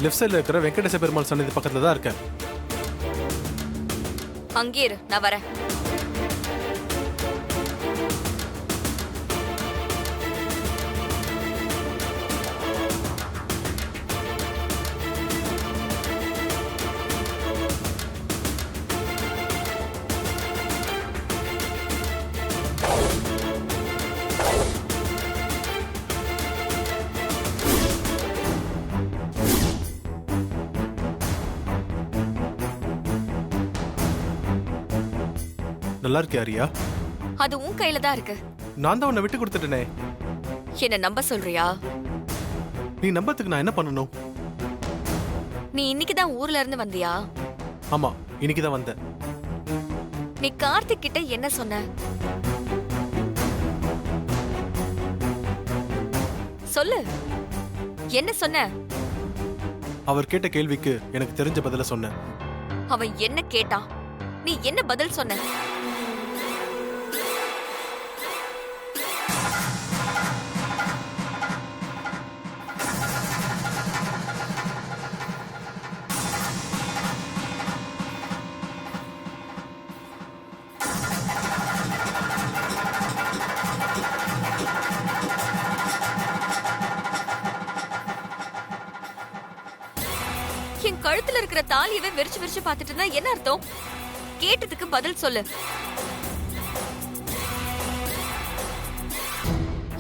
Left சைடுல இருக்கிற வெங்கடேச பெருமாள் சன்னதி பக்கத்துல தான் இருக்கேன். அங்கே இரு, நான் வரேன். நல்லா இருக்கே ஆரியா? அது உன் கையில தான் இருக்கு. நான் தான் உன்னை விட்டு கொடுத்துட்டேனே. என்ன நம்ப சொல்றியா? நீ நம்பத்துக்கு நான் என்ன பண்ணணும்? நீ இன்னைக்கு தான் ஊர்ல இருந்து வந்தியா? ஆமா, இன்னைக்கு தான் வந்தேன். நீ கார்த்திக் கிட்ட என்ன சொன்ன? சொல்லு, என்ன சொன்ன? அவர் கேட்ட கேள்விக்கு எனக்கு தெரிஞ்ச பதில சொன்னேன். அவன் என்ன கேட்டான், நீ என்ன பதில் சொன்ன? என் கழுத்துல இருக்கிற தாலியவே வெறிச்சு வெறிச்சு பார்த்துட்டு இருந்தா என்ன அர்த்தம்? கேட்டதுக்கு பதில் சொல்லு.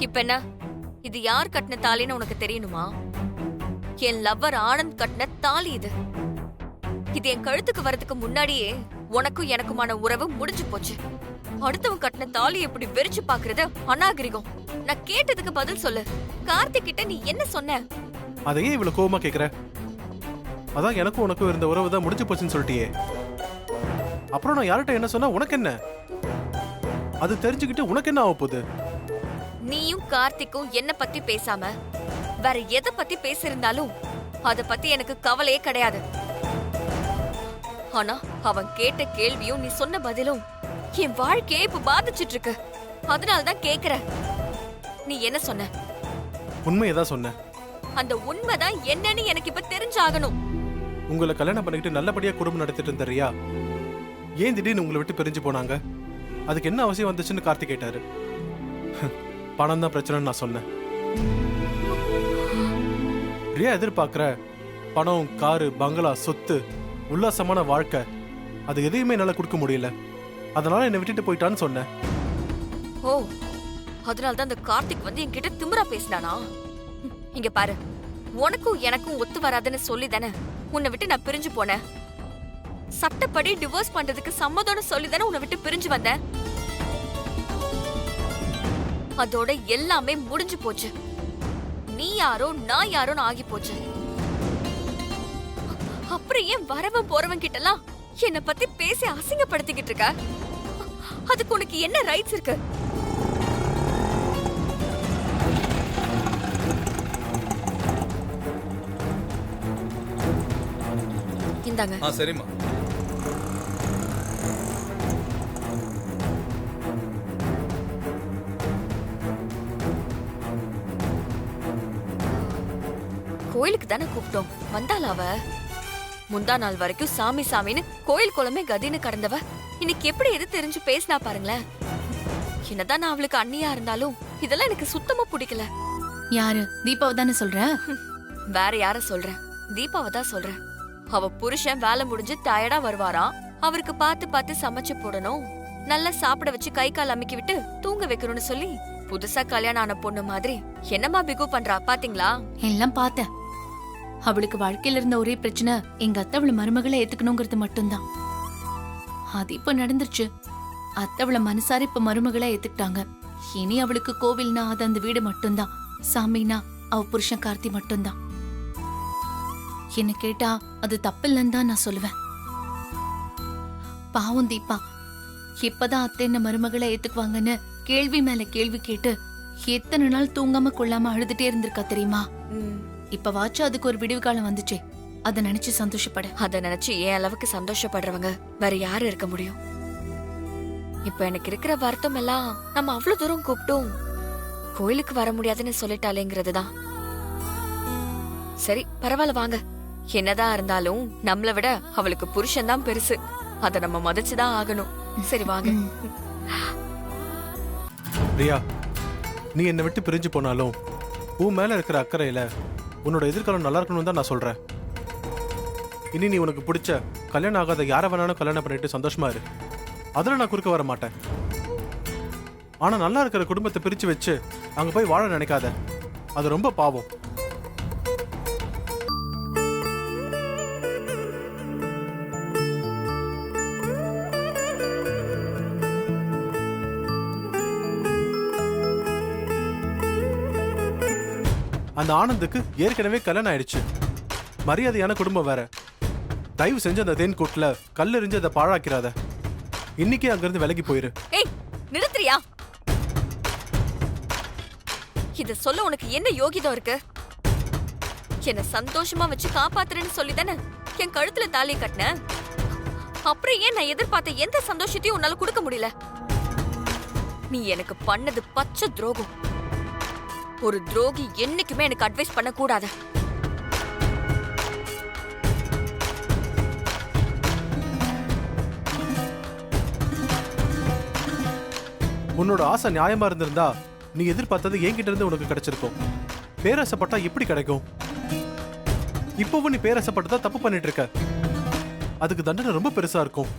இப்ப என்ன, இது யார் கட்டின தாலின்னு உனக்கு தெரியணுமா? என் லவ்வர் ஆனந்த் கட்டின தாலி இது. இது என் கழுத்துக்கு வரதுக்கு முன்னாடியே உனக்கும் எனக்குமான உறவு முடிஞ்சு போச்சு. அடுத்தவன் கட்டின தாலி எப்படி வெறிச்சு பாக்குறது அநாகரிகம். நான் கேட்டதுக்கு பதில் சொல்லு. கார்த்திக் கிட்ட நீ என்ன சொன்ன? அதையே இவ்வளவு கோவமா கேக்குற? அதான் எனக்கும் உனக்கும் இருந்த உறவு தான் முடிஞ்சு போச்சுன்னு சொல்லிட்டியே. அப்புறம் நான் யார்கிட்ட என்ன சொன்னா உனக்கு என்ன? அது தெரிஞ்சுக்கிட்டு உனக்கு என்ன ஆக போகுது? நீயும் கார்த்திக்கும் என்ன பத்தி பேசாம வேற எதை பத்தி பேசியிருந்தாலும் அத பத்தி எனக்கு கவலையே கிடையாது. ஆனா அவன் கேட்ட கேள்வியும் நீ சொன்ன பதிலும் என் வாழ்க்கையை இப்ப பாதிச்சிட்டு இருக்கு. அதனாலதான் கேக்குற, நீ என்ன சொன்ன? உண்மையதான் சொன்னேன். அந்த உண்மைதான் என்னன்னு எனக்கு இப்ப தெரிஞ்சாகணும். உங்களை கல்யாணம் பண்ணிக்கிட்டு நல்லபடியா குடும்பம் நடத்திட்டு இருந்தறியா, ஏன் திடீர்னு உங்களை விட்டு பிரிஞ்சு போனாங்க? அதுக்கு என்ன அவசியம் வந்துச்சுன்னு கார்த்திக் கேட்டாரு. பணம் தான் பிரச்சனைன்னு நான் சொன்னேன். ரியா எதிர்பார்க்கிற பணம், காரு, பங்களா, சொத்து, உல்லாசமான வாழ்க்கை, அது எதையுமே என்னால கொடுக்க முடியல. அதனால என்னை விட்டுட்டு போயிட்டான்னு சொன்னேன். ஓ, அதனாலதான் அந்த கார்த்திக் வந்து என்கிட்ட திமிரா பேசினானா? இங்க பாரு, உனக்கும் எனக்கும் ஒத்து வராதுன்னு சொல்லி தானே உன்னை விட்டு நான் பிரிஞ்சு போனேன். சட்டப்படி டிவோர்ஸ் பண்றதுக்கு சம்மதம்னு சொல்லி தானே உன்னை விட்டு பிரிஞ்சு வந்தேன். அதோட எல்லாமே முடிஞ்சு போச்சு. நீ யாரோ நான் யாரோன்னு ஆகி போச்சு. அப்புறம் ஏன் வரவன் போறவன் கிட்டலாம் என்னை பத்தி பேசி அசிங்கப்படுத்திக்கிட்டு இருக்க? அதுக்கு உனக்கு என்ன ரைட்ஸ் இருக்கு? இந்தாங்க. சரிம்மா. கோயிலுக்கு தானே கூப்பிட்டோம், வந்தாள் அவ. முந்தா நாள் வரைக்கும் சாமி சாமின்னு கோயில் குளமே கதின்னு கடந்தவ இன்னைக்கு எப்படி எது தெரிஞ்சு பேசினா பாருங்களேன். என்னதான் நான் அவளுக்கு அண்ணியா இருந்தாலும் இதெல்லாம் எனக்கு சுத்தமா பிடிக்கல. யாரு? தீபாவை தானே சொல்ற? வேற யார சொல்றேன்? தீபாவை தான் சொல்றேன். அவ புருஷன் வேலை முடிஞ்சு டயர்டா வருவாராம். அவருக்கு பார்த்து பார்த்து சமைச்சு போடணும், நல்லா சாப்பிட வச்சு கை கால் அமுக்கி விட்டு தூங்க வைக்கணும்னு சொல்லி புதுசா கல்யாணம் ஆன பொண்ணு மாதிரி என்னமா பிகு பண்றா பாத்தீங்களா? எல்லாம் பார்த்தேன். அவளுக்கு வாழ்க்கையில இருந்த ஒரே பிரச்சனை எங்க அத்தை அவளை மருமகளை ஏத்துக்கணுங்கிறது மட்டும்தான். அது இப்ப நடந்துருச்சு. அத்தை அவளை மனசார இப்ப மருமகளை ஏத்துக்கிட்டாங்க. இனி அவளுக்கு கோவில்னா அது அந்த வீடு மட்டும்தான், சாமினா அவ புருஷன் கார்த்தி மட்டும்தான். என்ன கேட்டா அது தப்பில்லன்னு தான் நான் சொல்லுவேன். பாவம் தீபா, இப்பதான் அத்தை என்ன மருமகளை ஏத்துக்குவாங்கன்னு கேள்வி மேல கேள்வி கேட்டு எத்தனை நாள் தூங்காம கொள்ளாம அழுதுட்டே இருந்திருக்கா தெரியுமா? இப்ப வாச்சு அதுக்கு ஒரு விடிவு காலம் வந்துச்சே, அத நினைச்சு சந்தோஷப்பட. அத நினைச்சு ஏன் அளவுக்கு சந்தோஷப்படுறவங்க வேற யாரு இருக்க முடியும்? இப்ப எனக்கு இருக்கிற வருத்தம் எல்லாம் நம்ம அவ்வளவு தூரம் கூப்பிட்டும் கோயிலுக்கு வர முடியாதுன்னு சொல்லிட்டாலேங்கிறது தான். சரி பரவாயில்ல, வாங்க என்னதான் இருந்தாலும் நம்மளை விட அவளுக்கு புருஷன் தான் பெருசு. அத நம்ம மதிச்சுதான் ஆகணும். சரி வாங்க. பிரியா, நீ என்னை விட்டு பிரிஞ்சு போனாலும் உன் மேல இருக்கிற அக்கறையில உன்னோட எதிர்காலம் நல்லா இருக்கணும்னு தான் நான் சொல்றேன். இனி நீ உனக்கு பிடிச்ச கல்யாணம் ஆகாத யாரை வேணாலும் கல்யாணம் பண்ணிட்டு சந்தோஷமா இரு. அதில் நான் குறுக்க வர மாட்டேன். ஆனா நல்லா இருக்கிற குடும்பத்தை பிரிச்சு வச்சு அங்க போய் வாழ நினைக்காத. அது ரொம்ப பாவம். அந்த ஆனந்துக்கு ஏற்கனவே கல்யாணம் ஆயிடுச்சு. மரியாதையான குடும்பம் வேற. தயவு செஞ்சு அந்த தேன் கூட்டுல கல் எறிஞ்சு அதை பாழாக்கிறாத. இன்னைக்கு அங்கிருந்து விலகி போயிரு. ஏய், நிறுத்துறியா? இத சொல்ல உனக்கு என்ன யோகிதம் இருக்கு? என்ன சந்தோஷமா வச்சு காப்பாத்துறேன்னு சொல்லி தானே என் கழுத்துல தாலியை கட்டின. அப்புறம் ஏன் நான் எதிர்பார்த்த எந்த சந்தோஷத்தையும் உன்னால கொடுக்க முடியல? நீ எனக்கு பண்ணது பச்சை துரோகம். ஒரு துரோகி என்னைக்குமே எனக்கு அட்வைஸ் பண்ண கூடாது. உன்னோட ஆசை நியாயமா இருந்திருந்தா நீ எதிர்பார்த்தது என்கிட்ட இருந்து உனக்கு கிடைச்சிருக்கும். பேராசைப்பட்டா எப்படி கிடைக்கும்? இப்பவும் நீ பேராசைப்பட்டதா தப்பு பண்ணிட்டு இருக்க. அதுக்கு தண்டனை ரொம்ப பெருசா இருக்கும்.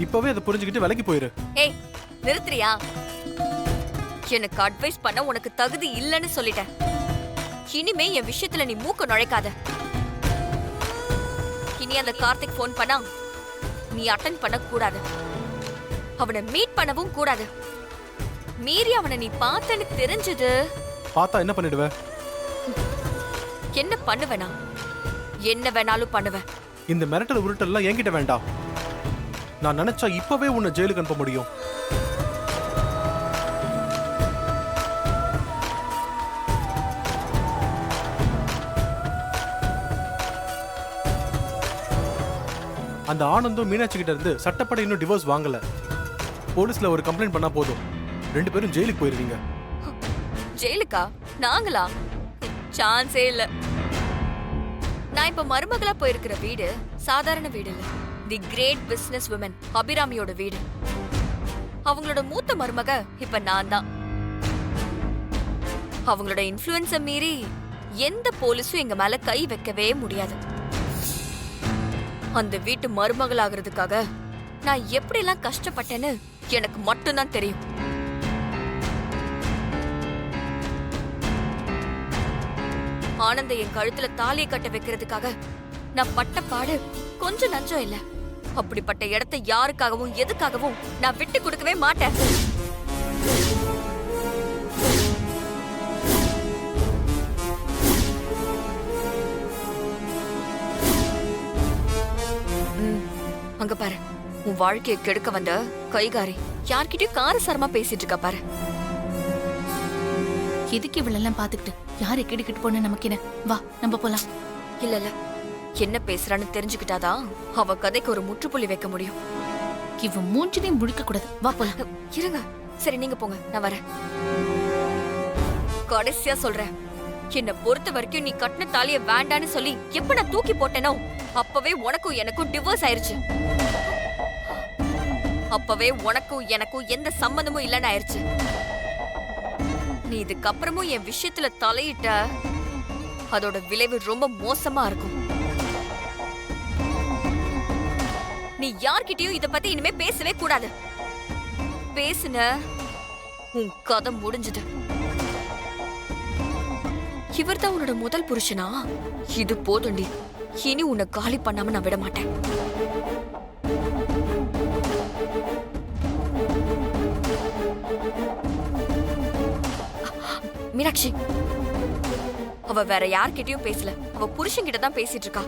இப்பவே அதை புரிஞ்சுக்கிட்டு விலகி போயிரு. ஏய், நிறுத்துறியா? எனக்கு அட்வைஸ் பண்ண உனக்கு தகுதி இல்லைன்னு சொல்லிட்டேன். இனிமே என் விஷயத்துல நீ மூக்க நுழைக்காத. இனி அந்த கார்த்திக் போன் பண்ணா நீ அட்டெண்ட் பண்ண கூடாது. அவனை மீட் பண்ணவும் கூடாது. மீறி அவனை நீ பார்த்தன்னு தெரிஞ்சது, பார்த்தா என்ன பண்ணிடுவ? என்ன பண்ணுவேனா? என்ன வேணாலும் பண்ணுவேன். இந்த மிரட்டல் உருட்டெல்லாம் என்கிட்ட வேண்டாம். நான் நினைச்சா இப்பவே உன்னை ஜெயிலுக்கு அனுப்ப முடியும். அந்த ஆனந்தும் மீனாட்சி கிட்ட இருந்து சட்டப்படி இன்னும் டிவோர்ஸ் வாங்கல. போலீஸ்ல ஒரு கம்ப்ளைண்ட் பண்ணா போதும், 2 பேரும் ஜெயிலுக்கு போயிருவீங்க. ஜெயிலுக்கா? நாங்களா? சான்ஸே இல்ல. நான் இப்ப மருமகளா போயிருக்கிற வீடு சாதாரண வீடு இல்ல. தி கிரேட் பிசினஸ் விமன் அபிராமியோட வீடு. அவங்களோட மூத்த மருமக இப்ப நான் தான். அவங்களோட இன்ஃப்ளூயன்ஸ மீறி எந்த போலீஸும் எங்க மேல கை வைக்கவே முடியாது. அந்த வீட்டு மருமகள் ஆகிறதுக்காக நான் எப்படி எல்லாம் கஷ்டப்பட்டேன்னு எனக்கு மட்டும்தான் தெரியும். ஆனந்த என் கழுத்துல தாலியை கட்ட வைக்கிறதுக்காக நான் பட்ட பாடு கொஞ்சம் நஞ்சம் இல்ல. அப்படிப்பட்ட இடத்தை யாருக்காகவும் எதுக்காகவும் நான் விட்டு கொடுக்கவே மாட்டேன். அங்க பாரு, உன் வாழ்க்கையை கெடுக்க வந்த கைகாரி யார்கிட்டயும் காரசாரமா பேசிட்டு இருக்கா பாரு. எதுக்கு இவளெல்லாம் பாத்துக்கிட்டு யாரை கேட்டுக்கிட்டு போன நமக்கு என்ன? வா நம்ம போலாம். இல்ல இல்ல, என்ன பேசுறான்னு தெரிஞ்சுக்கிட்டாதான் அவ கதைக்கு ஒரு முற்றுப்புள்ளி வைக்க முடியும். இவ மூஞ்சினையும் முழிக்க கூடாது. வா போலாம். இருங்க, சரி நீங்க போங்க, நான் வரேன். கடைசியா சொல்றேன், என்ன பொறுத்த வரைக்கும் நீ கட்டின தாலிய வேண்டான்னு சொல்லி எப்ப நான் தூக்கி போட்டேனோ அப்பவே உனக்கும் எனக்கும் டிவோர்ஸ் ஆயிருச்சு. அப்பவே உனக்கும் எனக்கும் எந்த சம்பந்தமும் இல்லைன்னு ஆயிருச்சு. நீ இதுக்கப்புறமும் என் விஷயத்துல தலையிட்ட அதோட விளைவு ரொம்ப மோசமா இருக்கும். நீ யார்கிட்டயும் இத பத்தி இனிமே பேசவே கூடாது. பேசுன உன் கதை முடிஞ்சது. இவர்தான் உன்னோட முதல் புருஷனா? இது போதுண்டி, இனி உன்னை காலி பண்ணாம நான் விட மாட்டேன். மீனாட்சி, அவ வேற யார்கிட்டயும் பேசல. அவ புருஷன் கிட்ட தான் பேசிட்டு இருக்கா.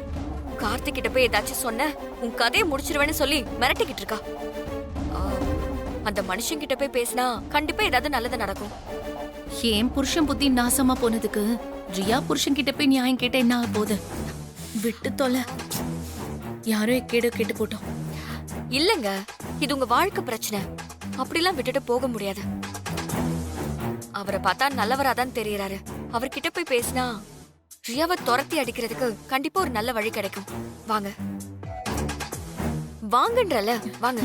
கார்த்திக் கிட்ட போய் ஏதாச்சும் சொன்ன உன் கதையை முடிச்சிருவேன்னு சொல்லி மிரட்டிக்கிட்டு இருக்கா. அந்த மனுஷன் கிட்ட போய் பேசினா கண்டிப்பா ஏதாவது நல்லது நடக்கும். ஏன் புருஷன் புத்தி நாசமா போனதுக்கு ரியா புருஷன் கிட்ட போய் நியாயம் கேட்ட என்ன ஆக போகுது? விட்டு தொலை. யாரோ கேட்டு போட்டோம். இல்லங்க, இது உங்க வாழ்க்கை பிரச்சனை. அப்படிலாம் விட்டுட்டு போக முடியாது. அவரை பார்த்தா நல்லவராதான் தெரியறாரு. அவர்கிட்ட போய் பேசினா ரியாவை துரத்தி அடிக்கிறதுக்கு கண்டிப்பா ஒரு நல்ல வழி கிடைக்கும். வாங்க வாங்கன்றல, வாங்க.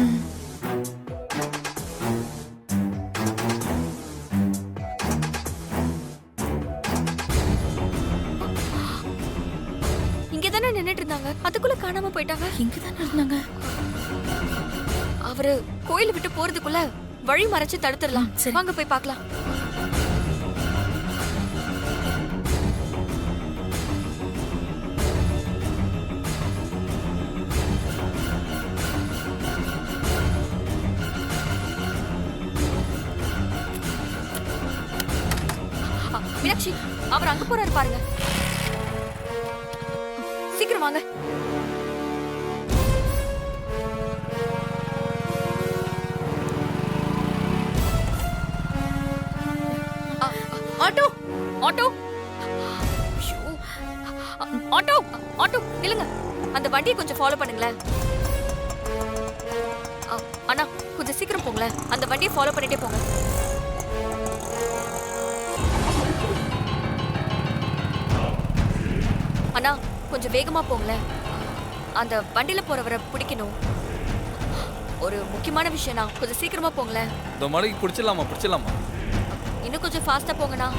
இங்கதானே நின்னுட்டு இருந்தாங்க, அதுக்குள்ள காணாம போயிட்டாங்க. இங்கதானே இருந்தாங்க. அவரு கோயில விட்டு போறதுக்குள்ள வழி மறைச்சு தடுத்துடலாம். சரி. வாங்க போய் பார்க்கலாம். மீனாட்சி, அவர் அங்க போறாரு பாருங்க. சீக்கிரம் வாங்க. ஆட்டோ ஆட்டோ ஐயோ. ஆட்டோ ஆட்டோ இல்லங்க, அந்த வண்டியை கொஞ்சம் ஃபாலோ பண்ணுங்களேன். அண்ணா கொஞ்சம் சீக்கிரம் போங்களேன், அந்த வண்டியை ஃபாலோ பண்ணிட்டே போங்க. அண்ணா கொஞ்சம் வேகமா போங்களேன், அந்த வண்டியில போறவரை பிடிக்கணும். ஒரு முக்கியமான விஷயம்னா, கொஞ்சம் சீக்கிரமா போங்களேன். இந்த மலைக்கு பிடிச்சிடலாமா? இன்னும் கொஞ்சம் ஃபாஸ்டா போங்கண்ணா.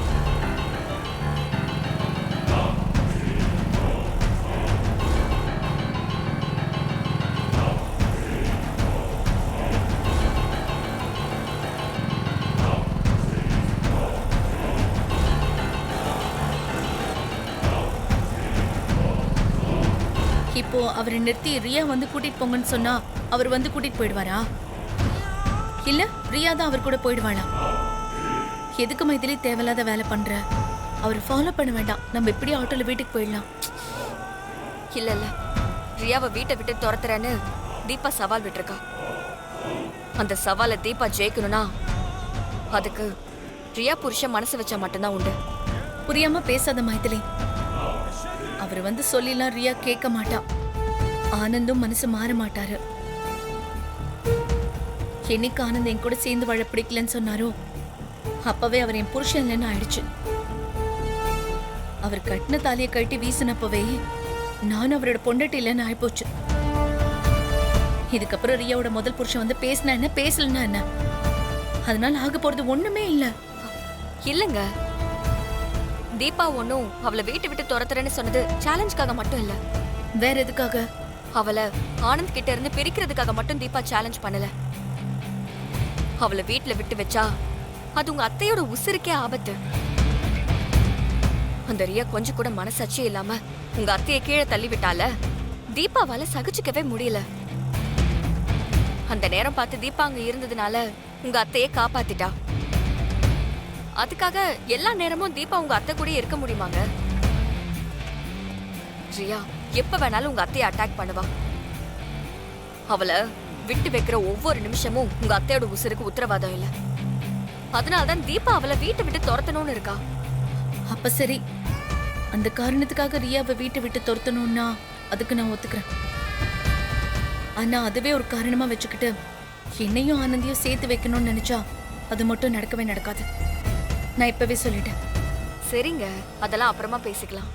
இப்போ அவரை நிறுத்தி ரியா வந்து கூட்டிட்டு போங்கன்னு சொன்னா அவர் வந்து கூட்டிட்டு போயிடுவாரா? இல்ல ரியா தான் அவர் கூட போயிடுவாளா? எதுக்கு மைதிலி தேவையில்லாத வேலை பண்ற? அவர் ஃபாலோ பண்ண வேண்டாம், நம்ம எப்படி ஆட்டோல வீட்டுக்கு போயிடலாம். இல்ல இல்ல, ரியாவை வீட்டை விட்டு துரத்துறேன்னு தீபா சவால் விட்டுருக்கா. அந்த சவாலை தீபா ஜெயிக்கணும்னா அதுக்கு ரியா புருஷன் மனசு வச்சா மட்டும்தான் உண்டு. புரியாம பேசாத மைதிலி. அவர் வந்து சொல்லிலாம் ரியா கேட்க மாட்டா. ஆனந்தும் மனசு மாற மாட்டாரு. என்னைக்கு ஆனந்த் என் கூட சேர்ந்து வாழ பிடிக்கலன்னு சொன்னாரோ அப்பவே அவர் என் புருஷன் இல்லைன்னு ஆயிடுச்சு. அவர் கட்டின தாலியை கட்டி வீசினப்பவே நானும் அவரோட பொண்டாட்டி இல்லைன்னு ஆயிப்போச்சு. இதுக்கப்புறம் ரியாவோட முதல் புருஷன் வந்து பேசினா என்ன, பேசலன்னா என்ன? அதனால ஆக போறது ஒண்ணுமே இல்ல. இல்லங்க, தீபா ஒன்னும் அவளை வீட்டை விட்டு துரத்துறேன்னு சொன்னது சேலஞ்சுக்காக மட்டும் இல்ல. வேற எதுக்காக? அவளை ஆனந்த் கிட்ட இருந்து பிரிக்கிறதுக்காக மட்டும் தீபா சேலஞ்ச் பண்ணல. அவளை வீட்டுல விட்டு வச்சா அது உங்க அத்தையோட உசுருக்கே ஆபத்து. அந்த ரியா கொஞ்சம் கூட மனசாட்சி இல்லாம உங்க அத்தையை கீழே தள்ளி விட்டால, தீபாவால சகிச்சுக்கவே முடியல. அந்த நேரம் பார்த்து தீபா அங்க இருந்ததுனால உங்க அத்தையை காப்பாத்திட்டா. அதுக்காக எல்லா நேரமும் தீபா உங்க அத்தை கூட இருக்க முடியுமாங்க? ரியா எப்ப வேணாலும் உங்க அத்தையை அட்டாக் பண்ணுவா. அவளை விட்டு வைக்கிற ஒவ்வொரு நிமிஷமும் உங்க அத்தையோட உசுருக்கு உத்தரவாதம் இல்ல. அதனாலதான் தீபா அவளை வீட்டை விட்டு துரத்தணும்னு இருக்கா. அப்ப சரி, அந்த காரணத்துக்காக ரியாவை வீட்டை விட்டு துரத்தணும்னா அதுக்கு நான் ஒத்துக்கிறேன். ஆனா அதுவே ஒரு காரணமா வச்சுக்கிட்டு என்னையும் ஆனந்தியும் சேர்த்து வைக்கணும்னு நினைச்சா அது மட்டும் நடக்கவே நடக்காது. நான் இப்பவே சொல்லிட்டேன். சரிங்க, அதெல்லாம் அப்புறமா பேசிக்கலாம்.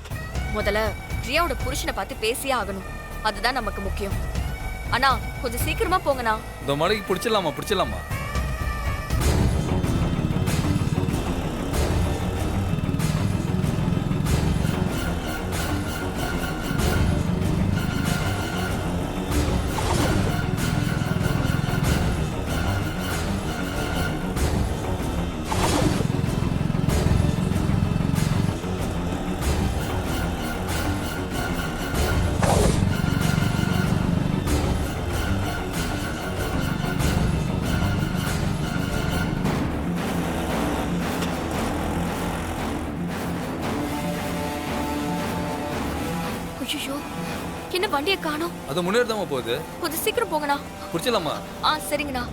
முதல்ல ரியாவோட புருஷனை பார்த்து பேசியே ஆகணும், அதுதான் நமக்கு முக்கியம். அண்ணா கொஞ்சம் சீக்கிரமா போங்கண்ணா. இந்த மலைக்கு பிடிச்சிடலாமா? ஐயோ, என்ன வண்டியை காணோம்? அது முன்னேறி தான் போகுது. கொஞ்சம் சீக்கிரம் போங்கண்ணா. பிடிச்சிடலாமா? சரிங்கண்ணா.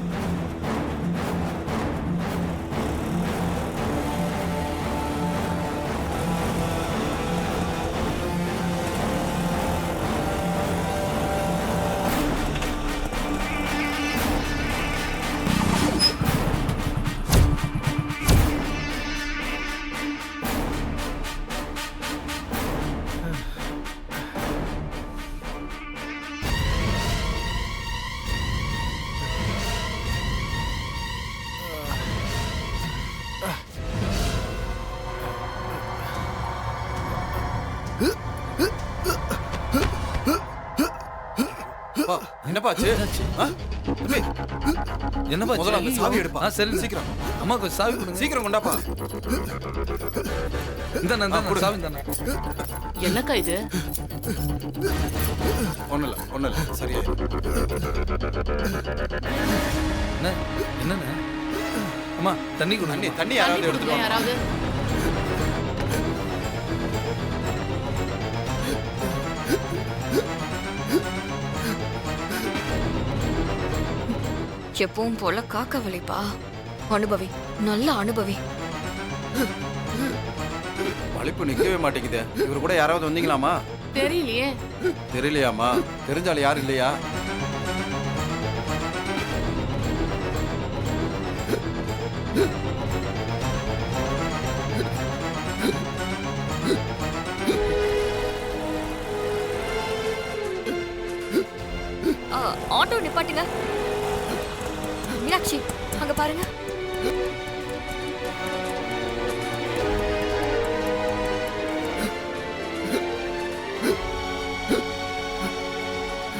என்னப்பா ஆச்சு ஆ? தம்பி, என்னப்பா முதல்ல அந்த ஆச்சு? சாவி எடுப்பா. ஆ சரி சீக்கிரம் அம்மா கொஞ்சம் சாவி கொடுங்க சீக்கிரம் கொண்டாப்பா. இந்த சாவி தானே என்னக்கா இது? ஒண்ணும் இல்ல சரியா. என்ன என்னண்ணே அம்மா தண்ணி கொடுங்க தண்ணி யாராவது எடுத்துட்டு வாங்க. யாராவது எப்பவும் போல காக்க வலிப்பா. அனுபவி, நல்ல அனுபவி. வலிப்பு நிக்கவே மாட்டேங்குது. இவர் கூட யாராவது வந்தீங்களாமா? தெரியலையே. தெரியலையாமா? தெரிஞ்சாலும் யாரும் இல்லையா? ஆட்டோ நிப்பாட்டுங்க. மீனாட்சி அங்க பாருங்க.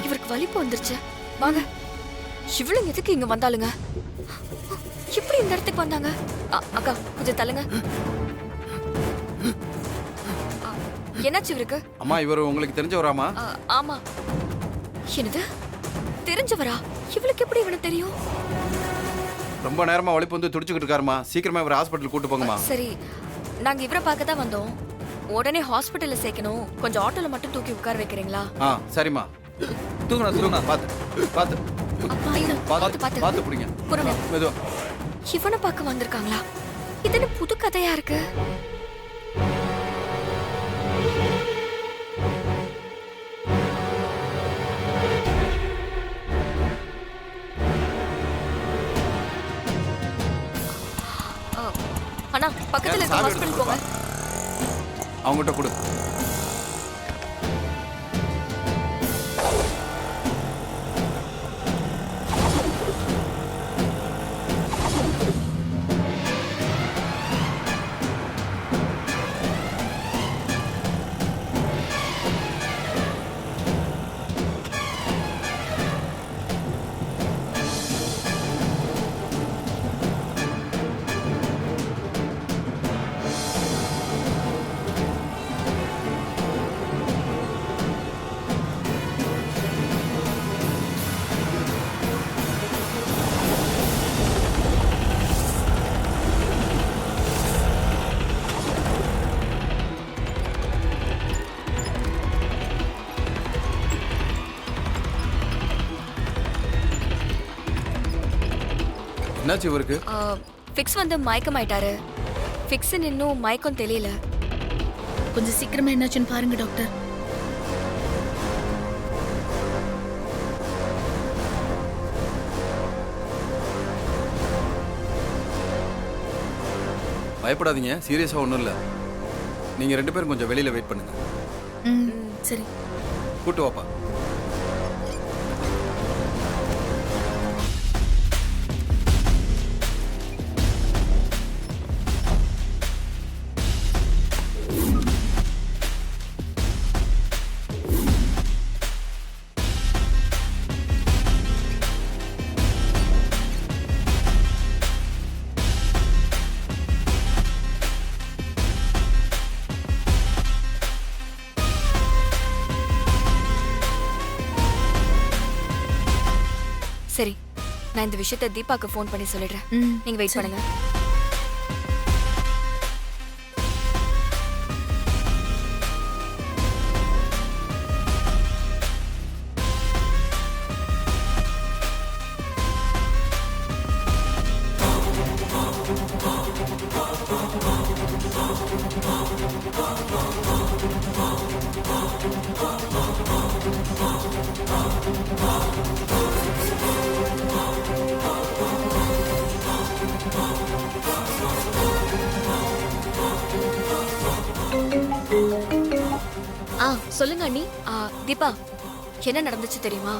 இவருக்கு வலிப்பு வந்துருச்சு. வாங்க. இவ்வளவு எதுக்கு இங்க வந்தாலுங்க? எப்படி இந்த இடத்துக்கு வந்தாங்க? அக்கா கொஞ்சம் தள்ளுங்க. என்னாச்சு இவருக்கு? அம்மா இவர் உங்களுக்கு தெரிஞ்சவராமா? ஆமா. என்னது தெரிஞ்சவரா? இவளுக்கு எப்படி இவனை தெரியும்? ரொம்ப நேரமா வலிப்பு வந்து துடிச்சுக்கிட்டு இருக்காருமா. சீக்கிரமா இவர் ஹாஸ்பிட்டல் கூட்டு போங்கம்மா. சரி, நாங்க இவரை பார்க்க தான் வந்தோம். உடனே ஹாஸ்பிட்டல்ல சேர்க்கணும். கொஞ்சம் ஆட்டோல மட்டும் தூக்கி உட்கார வைக்கிறீங்களா? சரிம்மா. தூங்குனா பாத்து பாத்து ஐயோ, பார்த்து பார்த்து பாத்து புடிங்க. பொறுமை. மெதுவா. இவனை பார்க்க வந்திருக்காங்களா? இது என்ன புது கதையா இருக்கு? அண்ணா பக்கத்துல இருக்க ஹாஸ்பிட்டல் போங்க. அவங்ககிட்ட கொடு. என்னாச்சு இவருக்கு? ஃபிக்ஸ் வந்து மயக்கமாயிட்டாரு. ஃபிக்ஸ் இன்னும் மயக்கம் தெரியல. கொஞ்சம் சீக்கிரமா என்னாச்சுன்னு பாருங்க டாக்டர். பயப்படாதீங்க, சீரியஸா ஒண்ணும் இல்ல. நீங்க 2 பேரும் கொஞ்சம் வெளியில வெயிட் பண்ணுங்க. சரி. கூட்டு வாப்பா. சரி, நான் இந்த விஷயத்தை தீபாக்கு ஃபோன் பண்ணி சொல்லிடுறேன். நீங்க வெயிட் பண்ணுங்க. சொல்லுங்க அண்ணி. தீபா, என்ன நடந்துச்சு தெரியுமா?